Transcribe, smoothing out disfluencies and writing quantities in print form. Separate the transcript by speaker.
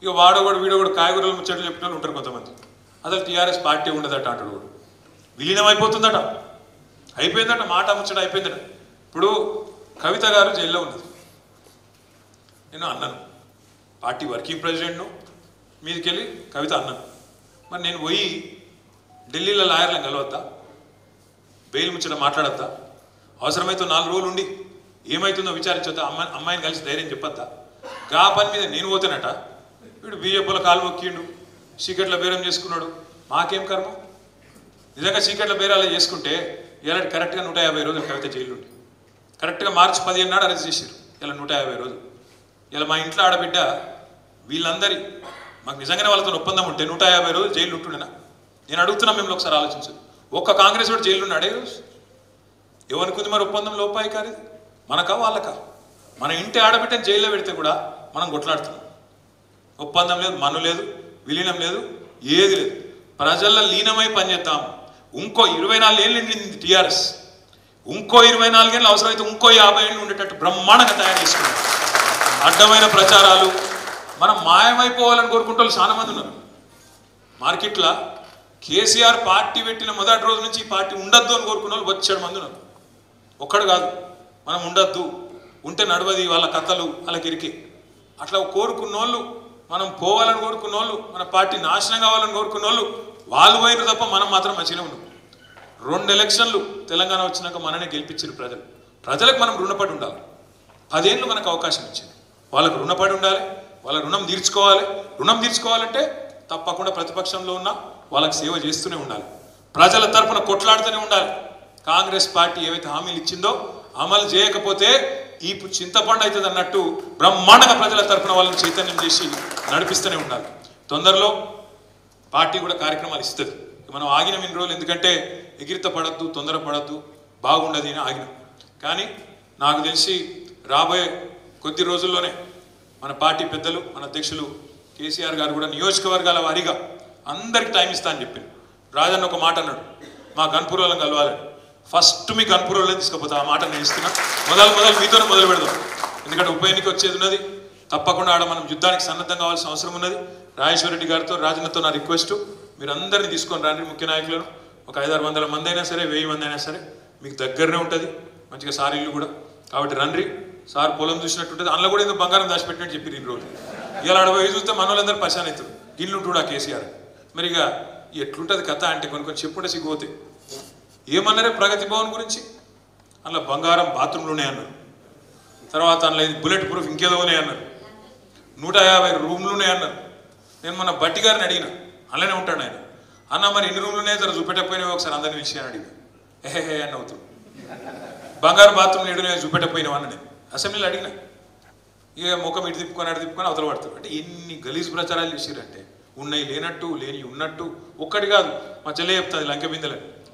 Speaker 1: ఇక వాడోడు వీడోడు కాయగూరలు ముచ్చట్లు చెప్పిన ఉంటారు కొంతమంది. అసలు టీఆర్ఎస్ పార్టీ ఉండదట అంటాడు. విలీనం అయిపోతుందట, అయిపోయిందట, మాట ముచ్చట అయిపోయిందట. ఇప్పుడు కవిత గారు జైల్లో ఉన్నది. నేను అన్నాను, పార్టీ వర్కింగ్ ప్రెసిడెంట్ను, మీదకెళ్ళి కవిత అన్నాను. మరి నేను పోయి ఢిల్లీలో లాయర్లను కలవద్దా, బెయిల్ ముచ్చట మాట్లాడద్దా, అవసరమైతే 4 రోజులు ఉండి ఏమవుతుందో విచారించొద్దా, అమ్మాయిని కలిసి ధైర్యం చెప్పొద్దా? గా పని మీద నేను పోతేనట వీడు బీజేపీలో కాలు మొక్కిండు, సీక్రెట్లో బేరం చేసుకున్నాడు. మాకేం కర్మ? నిజంగా సీక్రెట్లో బేరాలు చేసుకుంటే ఇలా కరెక్ట్గా 150 రోజులు కవిత జైలు ఉండి, కరెక్ట్గా మార్చి 15 నాడు అరెస్ట్ చేశారు. ఇలా 150 రోజులు. ఇలా మా ఇంట్లో ఆడబిడ్డ వీళ్ళందరి మాకు నిజంగానే వాళ్ళతో ఒప్పందం ఉంటే 150 రోజులు జైలు ఉంటుండేనా? నేను అడుగుతున్నా, మిమ్మల్ని ఒకసారి ఆలోచించు. ఒక్క కాంగ్రెస్ వాడు జైలు ఉన్నాడే రోజు? ఎవరికి మరి ఒప్పందం లోపాయి కాదు, మనకా వాళ్ళకా? మన ఇంటి ఆడబిడ్డని జైల్లో పెడితే కూడా మనం కొట్లాడుతున్నాం. ఒప్పందం లేదు, మన్ను లేదు, విలీనం లేదు, ఏది లేదు. ప్రజల్లో లీనమై పనిచేద్దాం. ఇంకో 24 ఏళ్ళు నిండింది టీఆర్ఎస్. ఇంకో 24 ఏళ్ళు అవసరమైతే ఇంకో 50 ఏళ్ళు ఉండేటట్టు బ్రహ్మాండంగా తయారు చేసుకున్నాం. అడ్డమైన ప్రచారాలు, మనం మాయమైపోవాలని కోరుకుంటే వాళ్ళు చాలా మంది ఉన్నారు మార్కెట్లో. కేసీఆర్ పార్టీ పెట్టిన మొదటి రోజు నుంచి ఈ పార్టీ ఉండద్దు అని కోరుకున్న వాళ్ళు 7 మంది ఉన్నారు. ఒక్కడు కాదు, మనం ఉండద్దు, ఉంటే నడవది, వాళ్ళ కథలు వాళ్ళకి ఇరికి అట్లా కోరుకున్న వాళ్ళు, మనం పోవాలని కోరుకున్న వాళ్ళు, మన పార్టీ నాశనం కావాలని కోరుకున్న వాళ్ళు పోయిన తప్ప మనం మాత్రం మంచిగానే ఉన్నాం. 2 ఎలక్షన్లు తెలంగాణ వచ్చినాక మననే గెలిపించారు ప్రజలు. ప్రజలకు మనం రుణపడి ఉండాలి. 10 ఏళ్ళు మనకు అవకాశం ఇచ్చింది. వాళ్ళకు రుణపడి ఉండాలి, వాళ్ళ రుణం తీర్చుకోవాలి. రుణం తీర్చుకోవాలంటే తప్పకుండా ప్రతిపక్షంలో ఉన్న వాళ్ళకి సేవ చేస్తూనే ఉండాలి, ప్రజల తరఫున కొట్లాడుతూనే ఉండాలి. కాంగ్రెస్ పార్టీ ఏవైతే హామీలు ఇచ్చిందో అమలు చేయకపోతే ఈ చింతపండు అవుతుంది అన్నట్టు బ్రహ్మాండంగా ప్రజల తరఫున వాళ్ళని చైతన్యం చేసి నడిపిస్తూనే ఉండాలి. తొందరలో పార్టీ కూడా కార్యక్రమాలు ఇస్తుంది. మనం ఆగిన ఇన్ని రోజులు ఎందుకంటే ఎగిరిత పడద్దు, తొందర పడద్దు, బాగుండదు అని ఆగినాం. కానీ నాకు తెలిసి రాబోయే కొద్ది రోజుల్లోనే మన పార్టీ పెద్దలు, మన అధ్యక్షులు కేసీఆర్ గారు కూడా నియోజకవర్గాల వారీగా అందరికి టైం ఇస్తా అని చెప్పింది. రాజన్న ఒక మాట అన్నాడు, మా గన్పూర్లను కలవాలని. ఫస్ట్ మీ గన్పూర్లో తీసుకుపోతా. ఆ మాట నేను ఇస్తున్నా. మొదలు మీతోనే మొదలు పెడదాం. ఎందుకంటే ఉప ఎన్నిక వచ్చేది ఉన్నది. తప్పకుండా ఆడ మనం యుద్ధానికి సన్నద్ధం కావాల్సిన అవసరం ఉన్నది. రాజేశ్వర రెడ్డి గారితో, రాజన్నతో నా రిక్వెస్ట్, మీరు అందరినీ తీసుకొని రండి. ముఖ్య నాయకులను ఒక 500-600 మంది అయినా సరే, 1000 మంది అయినా సరే, మీకు దగ్గరనే ఉంటుంది. మంచిగా సార్ ఇల్లు కూడా కాబట్టి రండి. సార్ పొలం చూసినట్టు ఉంటుంది. అందులో కూడా ఏదో బంగారం దాచిపెట్టినట్టు చెప్పి ఈ రోజు ఇలా అడవి చూస్తే మన వాళ్ళందరూ పశాన్ అవుతారు. ఇల్లు ఉంటుడా కేసీఆర్. మరి ఇక ఎట్లుంటుంది కథ అంటే కొన్ని చెప్పుంటే సిగ్గుపోతే ఏమన్నారే ప్రగతి భవన్ గురించి. అందులో బంగారం బాత్రూమ్లు ఉన్నాయన్నారు. తర్వాత అందులో బుల్లెట్ ప్రూఫ్ ఇంకేదో ఉన్నాయన్నారు. 150 రూమ్లు ఉన్నాయన్నారు. నేను మొన్న బట్టి గారిని అడిగిన, అలానే ఉంటాడు ఆయన. అన్న మరి ఎన్ని రూమ్లు ఉన్నాయి, జర చూపెట్టకపోయినావు ఒకసారి అందరిని విషయాన్ని అడిగిన. ఏహే అని అవుతుంది. బంగారు బాత్రూమ్లు ఏడునే చూపెట్టకపోయినావు అన్న నేను అసెంబ్లీలో అడిగిన. ఇక ముఖం ఇటు తిప్పుకొని అవతల పడతారు. అంటే ఎన్ని గలీజ్ ప్రచారాలు చేసారంటే ఉన్నాయి లేనట్టు, లేని ఉన్నట్టు. ఒక్కటి కాదు, మా చెల్లె చెప్తుంది లంక బిందెలని.